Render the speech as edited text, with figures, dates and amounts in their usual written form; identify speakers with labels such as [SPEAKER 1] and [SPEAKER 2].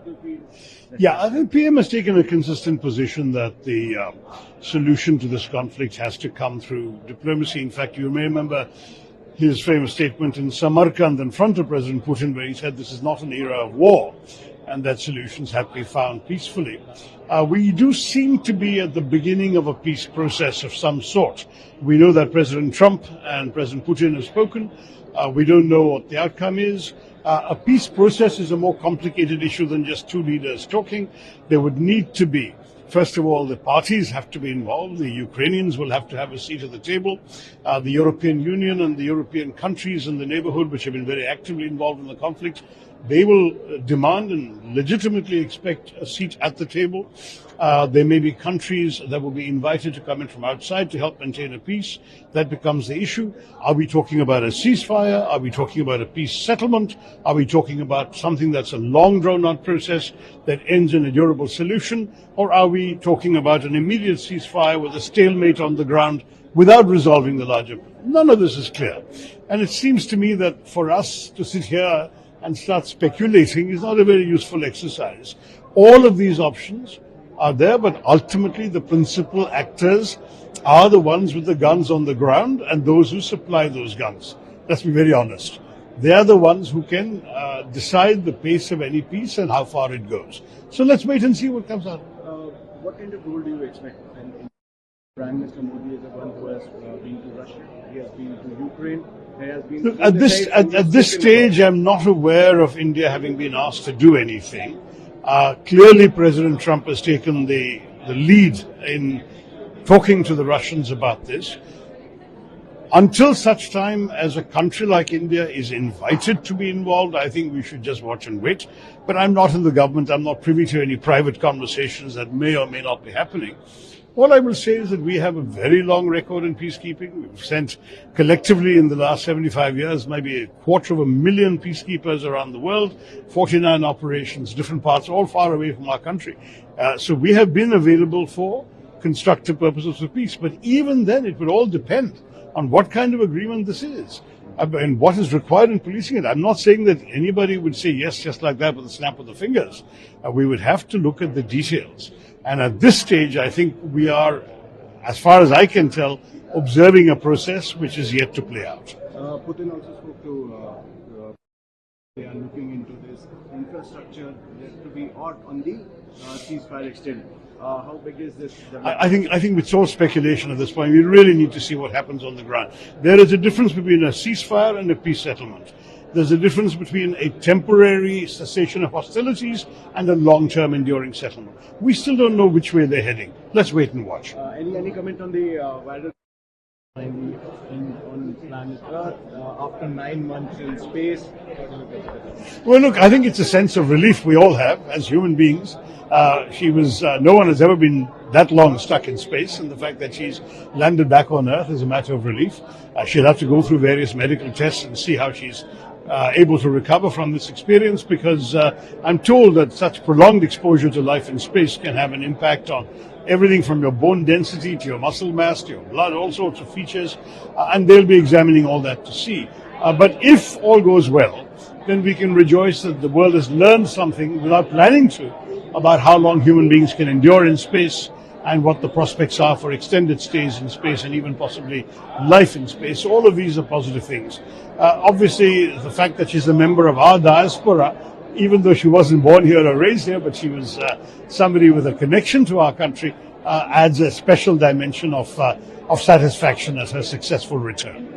[SPEAKER 1] battlefield?
[SPEAKER 2] Yeah, I think PM has taken a consistent position that the solution to this conflict has to come through diplomacy. In fact, you may remember his famous statement in Samarkand in front of President Putin, where he said this is not an era of war and that solutions have to be found peacefully. We do seem to be at the beginning of a peace process of some sort. We know that President Trump and President Putin have spoken. We don't know what the outcome is. A peace process is a more complicated issue than just two leaders talking. There would need to be, first of all, the parties have to be involved. The Ukrainians will have to have a seat at the table. The European Union and the European countries in the neighborhood, which have been very actively involved in the conflict, they will demand and legitimately expect a seat at the table. There may be countries that will be invited to come in from outside to help maintain a peace. That becomes the issue. Are we talking about a ceasefire? Are we talking about a peace settlement? Are we talking about something that's a long drawn-out process that ends in a durable solution? Or are we talking about an immediate ceasefire with a stalemate on the ground without resolving the larger problem? None of this is clear. And it seems to me that for us to sit here and start speculating is not a very useful exercise. All of these options are there, but ultimately the principal actors are the ones with the guns on the ground and those who supply those guns. Let's be very honest. They are the ones who can decide the pace of any peace and how far it goes. So let's wait and see what comes out.
[SPEAKER 1] What kind of role do you expect? And Prime Minister Modi is the one who has been to Russia. He has been to Ukraine.
[SPEAKER 2] Look, at this stage, I'm not aware of India having been asked to do anything. Clearly, President Trump has taken the lead in talking to the Russians about this. Until such time as a country like India is invited to be involved, I think we should just watch and wait. But I'm not in the government. I'm not privy to any private conversations that may or may not be happening. All I will say is that we have a very long record in peacekeeping. We've sent collectively in the last 75 years maybe 250,000 peacekeepers around the world, 49 operations, different parts, all far away from our country. So we have been available for constructive purposes of peace. But even then, it would all depend on what kind of agreement this is and what is required in policing it. I'm not saying that anybody would say yes just like that with a snap of the fingers. We would have to look at the details. And at this stage, I think we are, as far as I can tell, observing a process which is yet to play out.
[SPEAKER 1] Putin also spoke to, they are looking into this infrastructure to be on the ceasefire extent. How big is this?
[SPEAKER 2] I think it's all speculation at this point. We really need to see what happens on the ground. There is a difference between a ceasefire and a peace settlement. There's a difference between a temporary cessation of hostilities and a long-term enduring settlement. We still don't know which way they're heading. Let's wait and watch.
[SPEAKER 1] Any comment on the virus on planet Earth after 9 months in space?
[SPEAKER 2] Well, look, I think it's a sense of relief we all have as human beings. No one has ever been that long stuck in space, and the fact that she's landed back on Earth is a matter of relief. She'll have to go through various medical tests and see how she's able to recover from this experience, because I'm told that such prolonged exposure to life in space can have an impact on everything from your bone density to your muscle mass to your blood, all sorts of features, and they'll be examining all that to see. But if all goes well, then we can rejoice that the world has learned something without planning to about how long human beings can endure in space and what the prospects are for extended stays in space and even possibly life in space. All of these are positive things. Obviously, the fact that she's a member of our diaspora, even though she wasn't born here or raised here, but she was somebody with a connection to our country, adds a special dimension of satisfaction as her successful return.